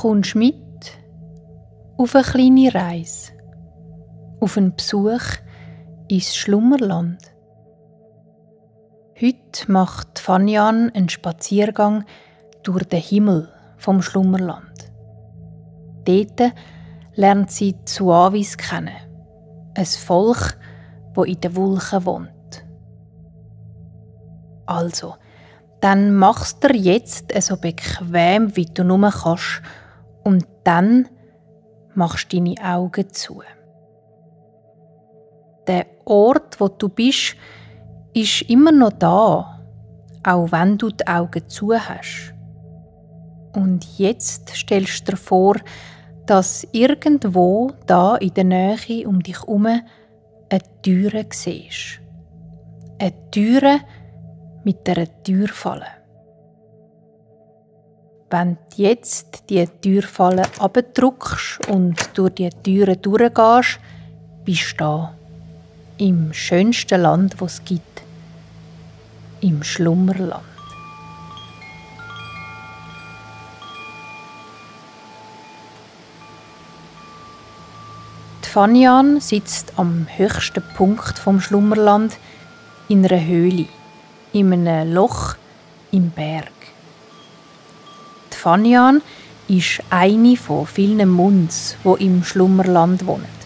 kommst mit auf eine kleine Reise, auf einen Besuch ins Schlummerland. Heute macht Fanian einen Spaziergang durch den Himmel vom Schlummerland. Dort lernt sie die Suavis kennen, ein Volk, das in den Wolken wohnt. Also, dann machst du dir jetzt so bequem, wie du nur kannst, und dann machst du deine Augen zu. Der Ort, wo du bist, ist immer noch da, auch wenn du die Augen zu hast. Und jetzt stellst du dir vor, dass irgendwo da in der Nähe um dich herum eine Türe siehst. Eine Türe mit einer Türfalle. Wenn du jetzt die Türfalle abdrückst und durch die Türe durchgehst, bist du da. Im schönsten Land, das es gibt. Im Schlummerland. Die Fanian sitzt am höchsten Punkt vom Schlummerland in einer Höhle, in einem Loch im Berg. Die Fanian ist eine von vielen Munds, die im Schlummerland wohnen.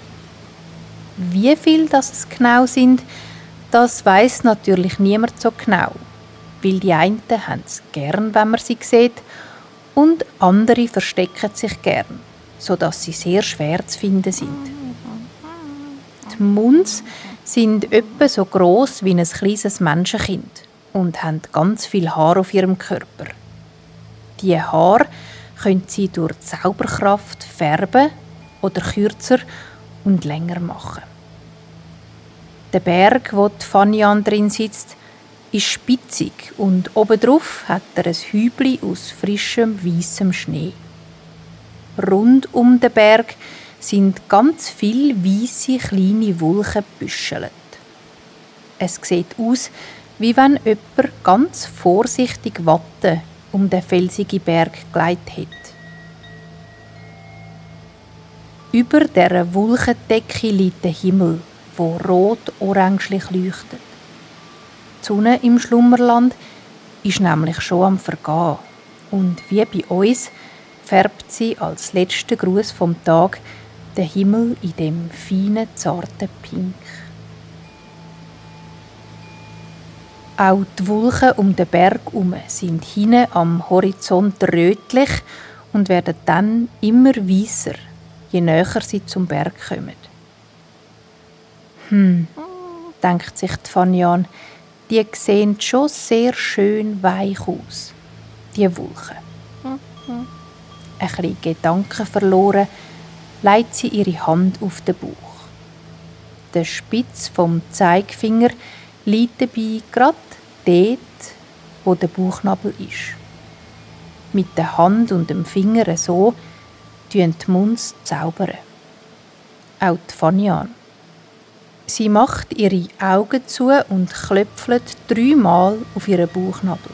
Wie viel es genau sind, das weiss natürlich niemand so genau, weil die einen haben es gern, wenn man sie sieht, und andere verstecken sich gern, sodass sie sehr schwer zu finden sind. Die Munds sind etwa so gross wie ein kleines Menschenkind und haben ganz viel Haar auf ihrem Körper. Diese Haare können sie durch Zauberkraft färben oder kürzer und länger machen. Der Berg, wo die Fanian drin sitzt, ist spitzig und obendrauf hat er ein Hübli aus frischem, weissem Schnee. Rund um den Berg sind ganz viele weisse kleine Wolken gebüschelt. Es sieht aus, wie wenn jemand ganz vorsichtig Watte um den felsigen Berg gelegt hätte. Über dieser Wolkendecke liegt der Himmel, wo rot-orangelich leuchtet. Die Sonne im Schlummerland ist nämlich schon am Vergehen. Und wie bei uns färbt sie als letzten Gruß vom Tag den Himmel in dem feinen, zarten Pink. Auch die Wolken um den Berg herum sind hinten am Horizont rötlich und werden dann immer weisser, je näher sie zum Berg kommen. Denkt sich die Fanian, die sehen schon sehr schön weich aus, die Wolken. Ein bisschen Gedanken verloren, legt sie ihre Hand auf den Bauch. Der Spitz vom Zeigefinger liegt dabei gerade dort, wo der Bauchnabel ist. Mit der Hand und dem Finger so tun die Munds zaubern. Auch die Fanian. Sie macht ihre Augen zu und klöpfelt 3-mal auf ihren Bauchnabel.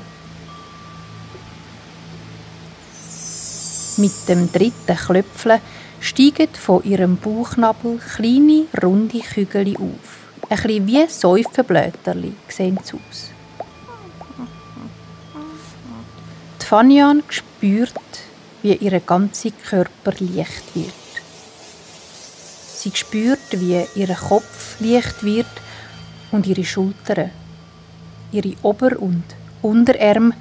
Mit dem 3. Klöpfeln steigen von ihrem Bauchnabel kleine, runde Kügel auf. Ein bisschen wie Seifenblätterli sehen sie aus. Die Fanian spürt, wie ihr ganzer Körper leicht wird. Sie spürt, wie ihr Kopf leicht wird und ihre Schultern, ihre Ober- und Unterarme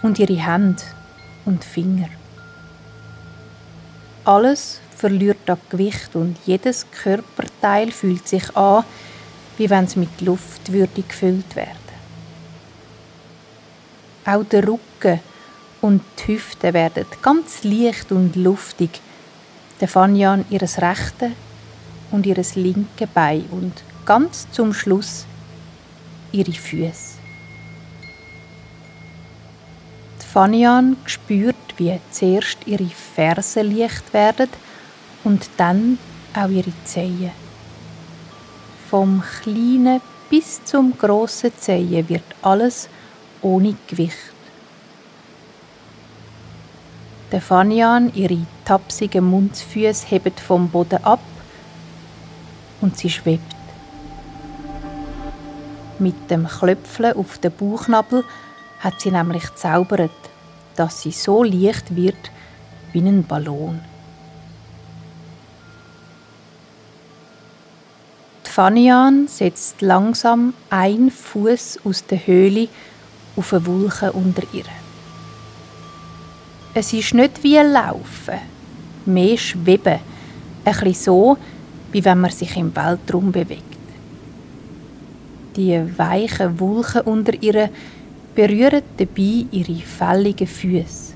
und ihre Hände und Finger. Alles verliert an Gewicht und jedes Körperteil fühlt sich an, wie wenn es mit Luft würde gefüllt werden. Auch der Rücken und die Hüften werden ganz leicht und luftig. Der Fanian ihres rechten und ihres linken Bein und ganz zum Schluss ihre Füße. Die Fanian spürt, wie zuerst ihre Fersen leicht werden und dann auch ihre Zehen. Vom kleinen bis zum grossen Zehen wird alles ohne Gewicht. Der Fanian, ihre tapsigen Mundsfüße heben vom Boden ab und sie schwebt. Mit dem Klöpfeln auf den Bauchnabel hat sie nämlich gezaubert, dass sie so leicht wird wie ein Ballon. Die Fanian setzt langsam einen Fuß aus der Höhle auf eine Wolke unter ihr. Es ist nicht wie ein Laufen, mehr Schweben, ein bisschen so, wie wenn man sich im Weltraum bewegt. Die weichen Wolken unter ihr berühren dabei ihre fälligen Füße.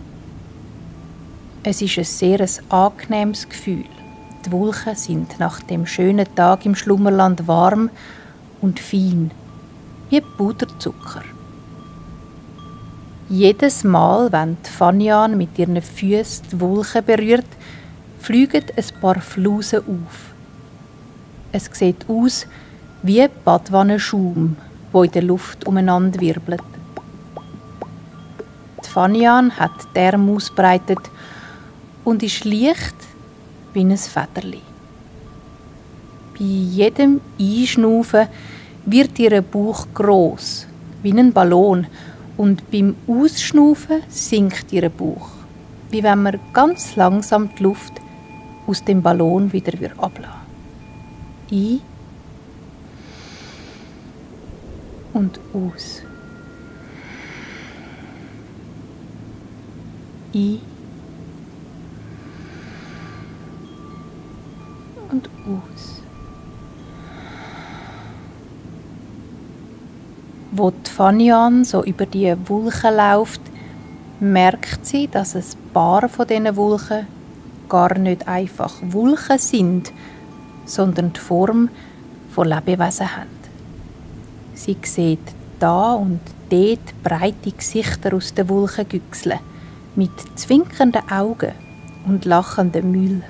Es ist ein sehr angenehmes Gefühl. Die Wolken sind nach dem schönen Tag im Schlummerland warm und fein, wie Puderzucker. Jedes Mal, wenn die Fanian mit ihren Füßen die Wolken berührt, fliegen ein paar Flusen auf. Es sieht aus wie Badwannenschaum, wo in der Luft umeinander wirbelt. Die Fanian hat die Arme ausbreitet und ist leicht wie ein Federli. Bei jedem Einschnaufen wird ihr Bauch gross, wie ein Ballon, und beim Ausschnaufen sinkt ihr Bauch, wie wenn man ganz langsam die Luft aus dem Ballon wieder ablässt. Ein und aus. Ein und aus. Wo die Fanian so über die Wolken läuft, merkt sie, dass ein paar von diesen Wolken gar nicht einfach Wolken sind, sondern die Form von Lebewesen haben. Sie sieht da und dort breite Gesichter aus den Wolken güchseln, mit zwinkernden Augen und lachenden Müller.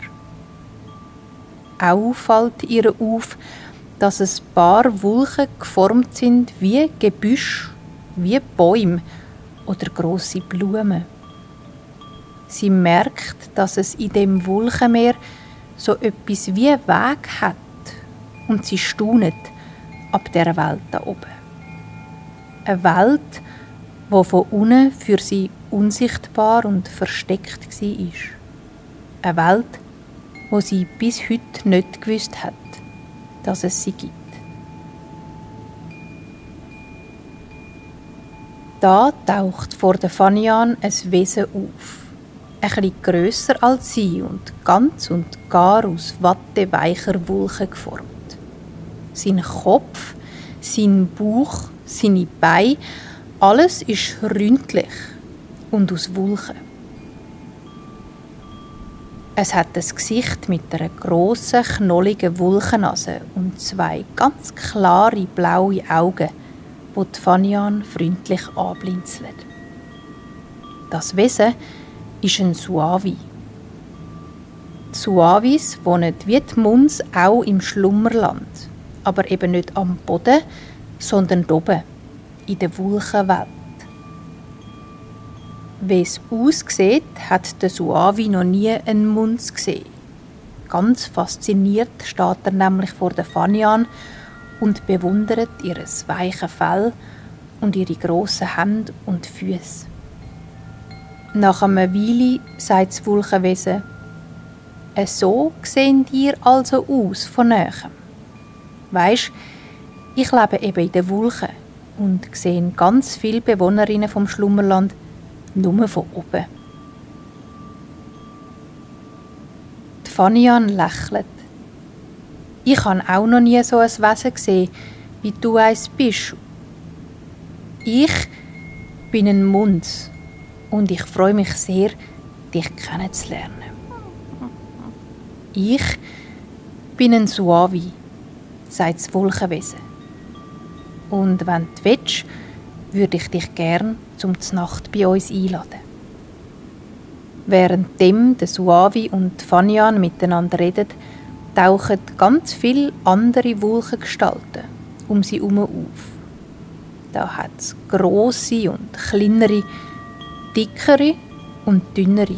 Auch fällt ihr auf, dass ein paar Wolken geformt sind wie Gebüsch, wie Bäume oder grosse Blumen. Sie merkt, dass es in dem Wolkenmeer so etwas wie einen Weg hat und sie staunet ab dieser Welt da oben. Eine Welt, die von unten für sie unsichtbar und versteckt war. Eine Welt, wo sie bis heute nicht gewusst hat, dass es sie gibt. Da taucht vor der Fanian ein Wesen auf. Ein bisschen grösser als sie und ganz und gar aus watteweicher Wolke geformt. Sein Kopf, sein Bauch, seine Beine, alles ist ründlich und aus Wolken. Es hat ein Gesicht mit einer grossen, knolligen Wolkennase und zwei ganz klare, blaue Augen, die die Fanian freundlich anblinzeln. Das Wesen ist ein Suavi. Die Suavis wohnen wie die Muns auch im Schlummerland, aber eben nicht am Boden, sondern oben, in der Wolkenwelt. Wie es aussieht, hat der Suavi noch nie einen Muns gesehen. Ganz fasziniert steht er nämlich vor der Fanian und bewundert ihr weiches Fell und ihre grossen Hände und Füße. Nach einer Weile sagt das Wolkenwesen: «So sehen ihr also aus von Nähem. Weisst, ich lebe eben in den Wolken und sehe ganz viele Bewohnerinnen vom Schlummerland nur von oben.» Die Fanian lächelt. «Ich habe auch noch nie so ein Wesen gesehen, wie du eins bist. Ich bin ein Muns und ich freue mich sehr, dich kennenzulernen.» «Ich bin ein Suavi», sagt das Wolkenwesen. «Und wenn du willst, würde ich dich gern zum Nacht bei uns einladen.» Währenddem der Suavi und die Fanian miteinander reden, tauchen ganz viele andere Wolkengestalten um sie herum auf. Da hat es grosse und kleinere, dickere und dünnere,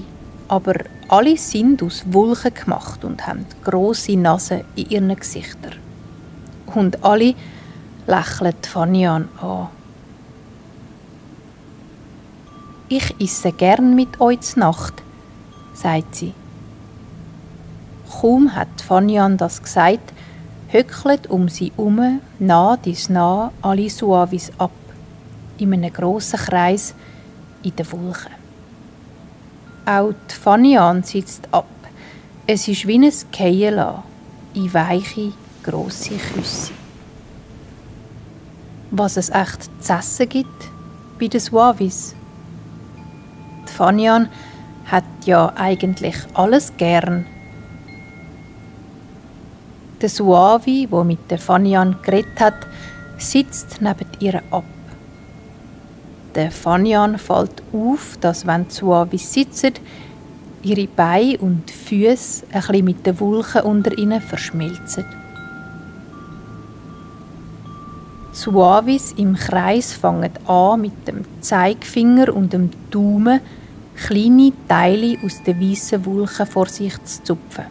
aber alle sind aus Wulchen gemacht und haben grosse Nasen in ihren Gesichtern. Und alle lächeln Fanian an. «Ich esse gern mit euch zur Nacht», sagt sie. Kaum hat Fanian das gesagt, höckelt um sie herum nah dies nah alle Suavis ab, in einem grossen Kreis in den Wulchen. Auch die Fanian sitzt ab. Es ist wie ein Fallenlassen in weiche, grosse Küsse. Was es echt zu essen gibt bei den Suavis. Die Fanian hat ja eigentlich alles gern. Der Suavi, der mit der Fanian geredet hat, sitzt neben ihr ab. Der Fanian fällt auf, dass wenn die Suavis sitzen, ihre Beine und Füße ein bisschen mit den Wulchen unter ihnen verschmelzen. Die Suavis im Kreis fangen an, mit dem Zeigefinger und dem Daumen kleine Teile aus den weißen Wulchen vor sich zu zupfen.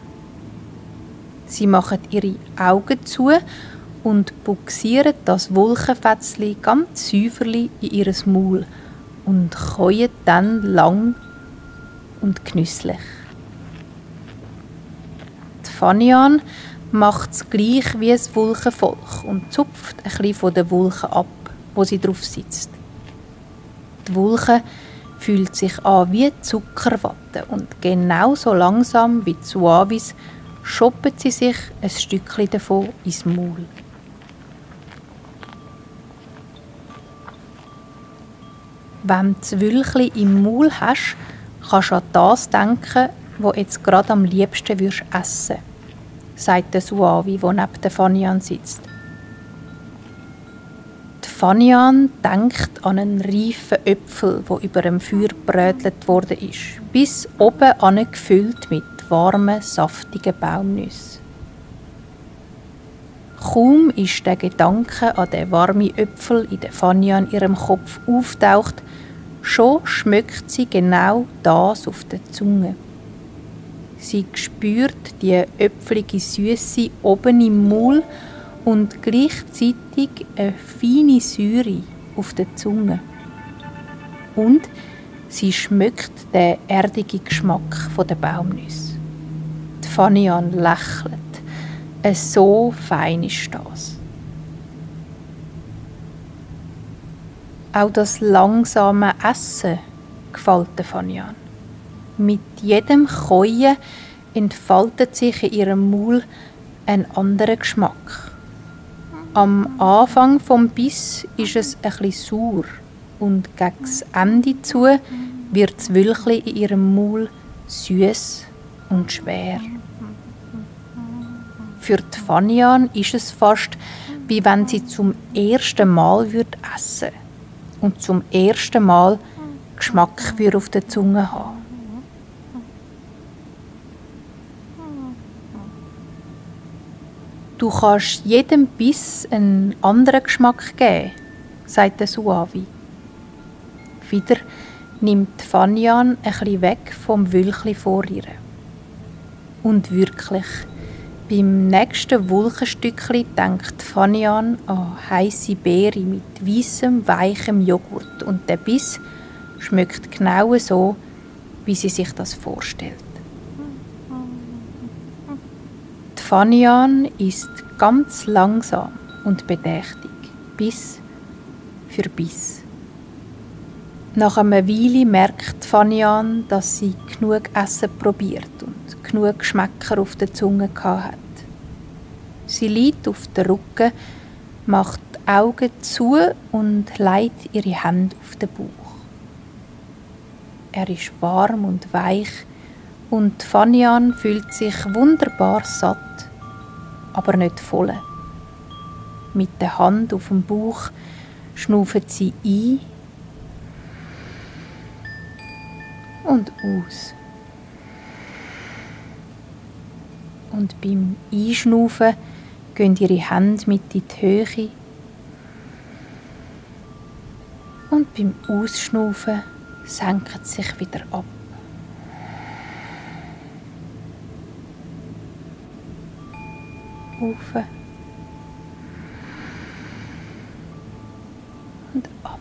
Sie machen ihre Augen zu und buxieren das Wulchenfätzli ganz säuferli in ihr Maul und käuen dann lang und genüsslich. Die Fanian macht es gleich wie ein Wulchenvolk und zupft ein bisschen von den Wulchen ab, wo sie drauf sitzt. Die Wulche fühlt sich an wie Zuckerwatte und genauso langsam wie die Suavis schoppen sie sich ein Stückchen davon ins Maul. Wenn du das Wülchli im Maul hast, kannst du an das denken, was du jetzt gerade am liebsten essen würdest, sagt der Suavi, der neben der Fanian sitzt. Die Fanian denkt an einen reifen Äpfel, der über dem Feuer gebrötelt worden ist, bis oben an gefüllt mit warmen, saftigen Baumnüssen. Kaum ist der Gedanke an den warmen Äpfel in der Fanian in ihrem Kopf auftaucht, schon schmeckt sie genau das auf der Zunge. Sie spürt die äpfelige Süße oben im Maul und gleichzeitig eine feine Säure auf der Zunge. Und sie schmeckt den erdigen Geschmack der Baumnüsse. Die Fanian lächelt. So fein ist das. Auch das langsame Essen gefällt der Fanian. Mit jedem Käuen entfaltet sich in ihrem Maul ein anderer Geschmack. Am Anfang vom Biss ist es ein bisschen sauer und gegen das Ende zu wird das Wülchli in ihrem Maul süß und schwer. Für die Fanian ist es fast, wie wenn sie zum ersten Mal essen würde und zum ersten Mal Geschmack auf der Zunge haben. Du kannst jedem Biss einen anderen Geschmack geben, sagt der Suavi. Wieder nimmt Fanian ein bisschen weg vom Wülchli vor ihr. Und wirklich, beim nächsten Wulchenstückli denkt Fanian an heisse Beere mit weissem, weichem Joghurt und der Biss schmeckt genau so, wie sie sich das vorstellt. Die Fanian isst ganz langsam und bedächtig, Biss für Biss. Nach einer Weile merkt Fanian, dass sie genug Essen probiert und genug Geschmäcker auf der Zunge hat. Sie liegt auf den Rücken, macht die Augen zu und legt ihre Hände auf den Bauch. Er ist warm und weich und Fanian fühlt sich wunderbar satt, aber nicht voll. Mit der Hand auf dem Bauch schnauft sie ein und aus. Und beim Einschnaufen gehen ihre Hände mit in die Höhe. Und beim Ausschnaufen senken sie sich wieder ab. Auf und ab.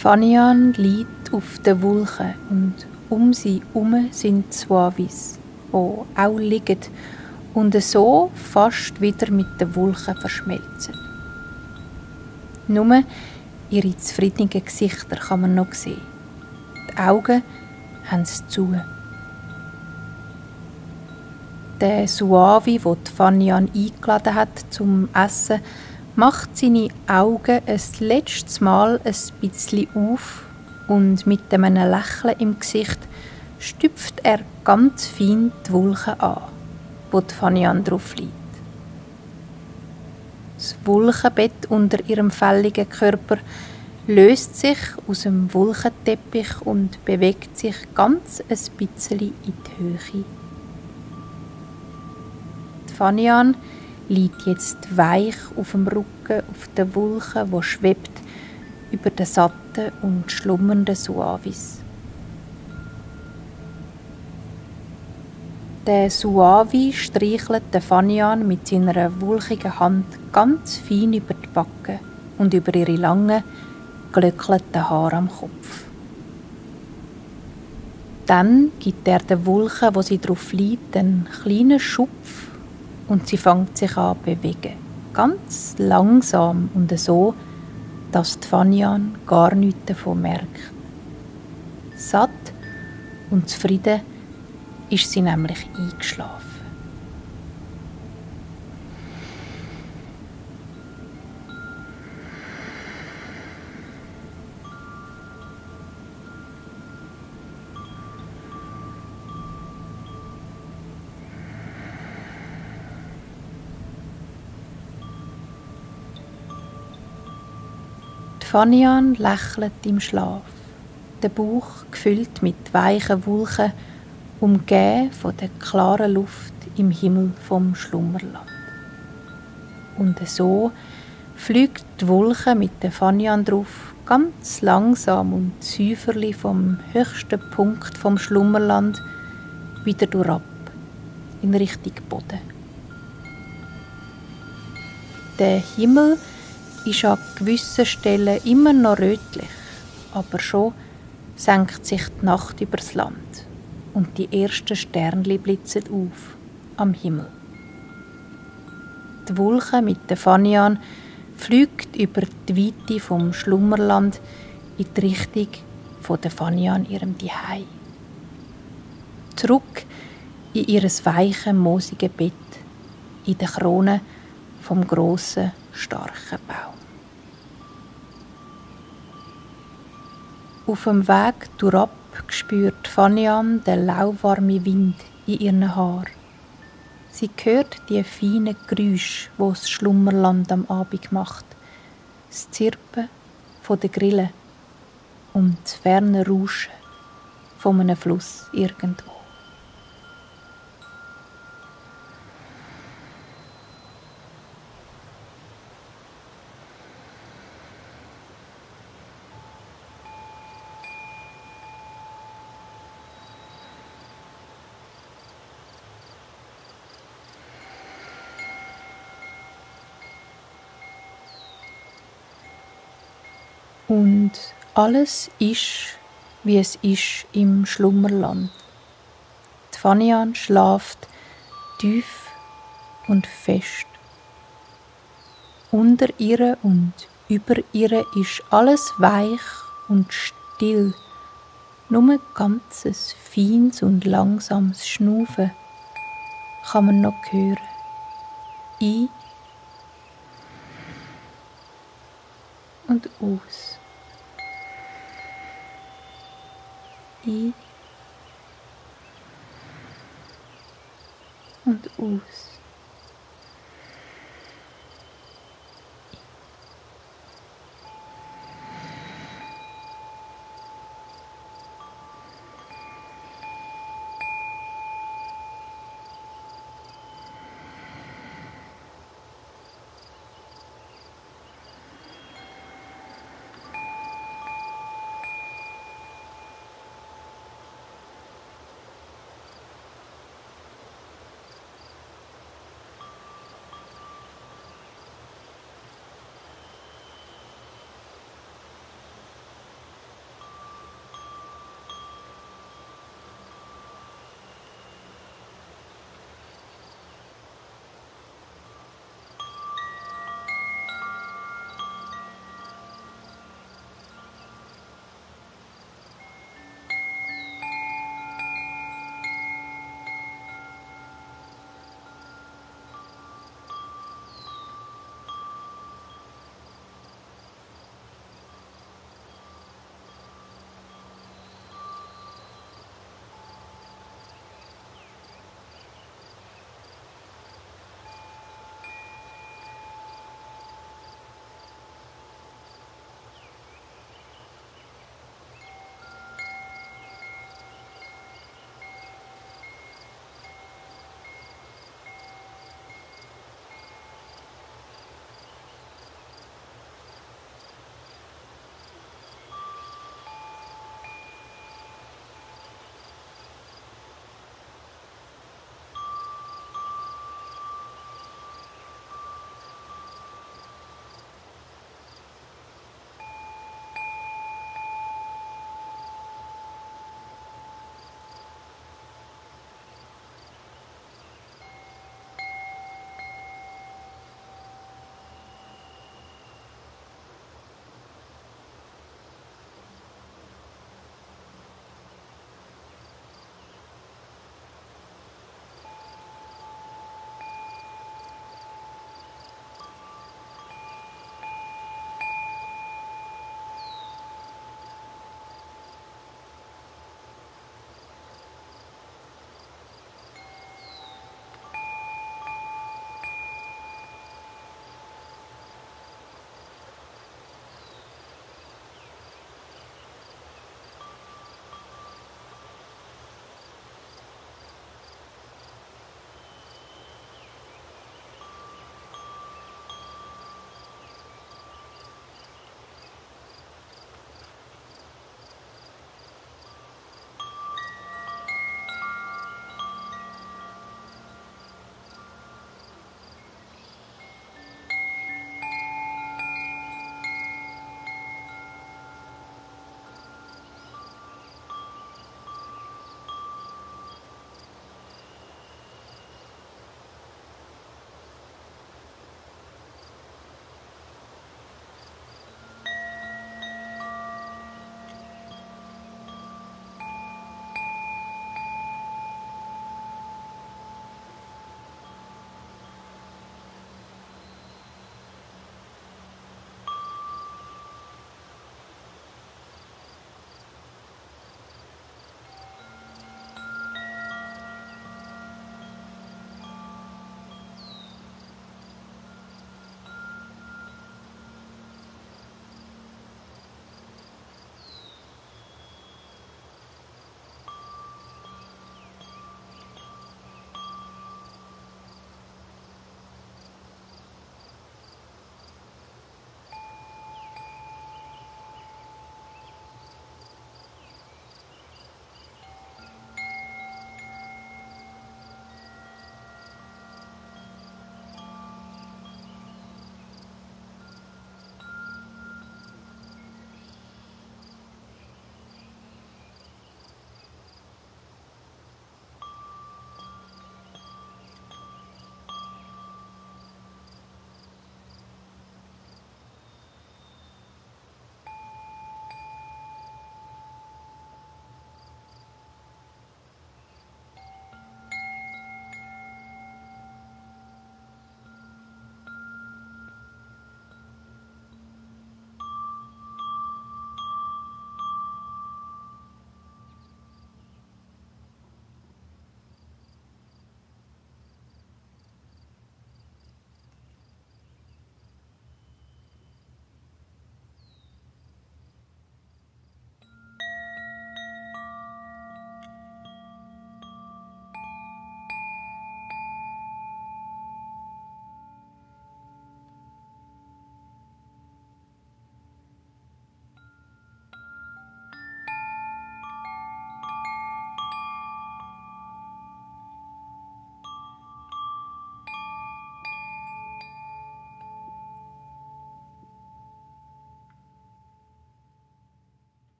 Fanian liegt auf den Wulchen und um sie herum sind Suavis, die auch liegen und so fast wieder mit den Wulchen verschmelzen. Nur ihre zufriedenen Gesichter kann man noch sehen. Die Augen haben sie zu. Der Suavi, den Fanian eingeladen hat zum Essen, macht seine Augen ein letztes Mal ein bisschen auf und mit einem Lächeln im Gesicht stüpft er ganz fein die Wulche an, wo die Fanian drauf liegt. Das Wulchenbett unter ihrem fälligen Körper löst sich aus dem Wulchenteppich und bewegt sich ganz ein bisschen in die Höhe. Die Fanian liegt jetzt weich auf dem Rücken auf der Wulche, wo schwebt über den satten und schlummernden Suavis. Der Suavi streichelt den Fanian mit seiner wulchigen Hand ganz fein über die Backen und über ihre langen, glöckelten Haare am Kopf. Dann gibt er der Wulche, wo sie drauf liegt, einen kleinen Schupf und sie fängt sich an zu bewegen. Ganz langsam und so, dass die Fanian gar nichts davon merkt. Satt und zufrieden ist sie nämlich eingeschlafen. Fanian lächelt im Schlaf, der Bauch gefüllt mit weichen Wulchen, umgeben von der klaren Luft im Himmel vom Schlummerland. Und so fliegt die Wulche mit der Fanian drauf ganz langsam und säuferlich vom höchsten Punkt vom Schlummerland wieder durchab in Richtung Boden. Der Himmel ist an gewissen Stellen immer noch rötlich, aber schon senkt sich die Nacht übers Land und die ersten Sternli blitzen auf am Himmel. Die Wulche mit der Fanian fliegt über die Weite vom Schlummerland in die Richtung von der Fanian ihrem Zuhause. Zurück in ihr weiches, moosiges Bett, in der Krone vom grossen, starken Baum. Auf dem Weg durchab spürt Fanian den lauwarmen Wind in ihren Haaren. Sie hört die feinen Geräusche, die das Schlummerland am Abend macht. Das Zirpen der Grillen und das ferne Rauschen von einem Fluss irgendwo. Und alles ist, wie es ist im Schlummerland. Die Fanian schläft tief und fest. Unter ihr und über ihr ist alles weich und still. Nur ganzes feines und langsames Schnaufen kann man noch hören. Ein und aus. Ein und aus.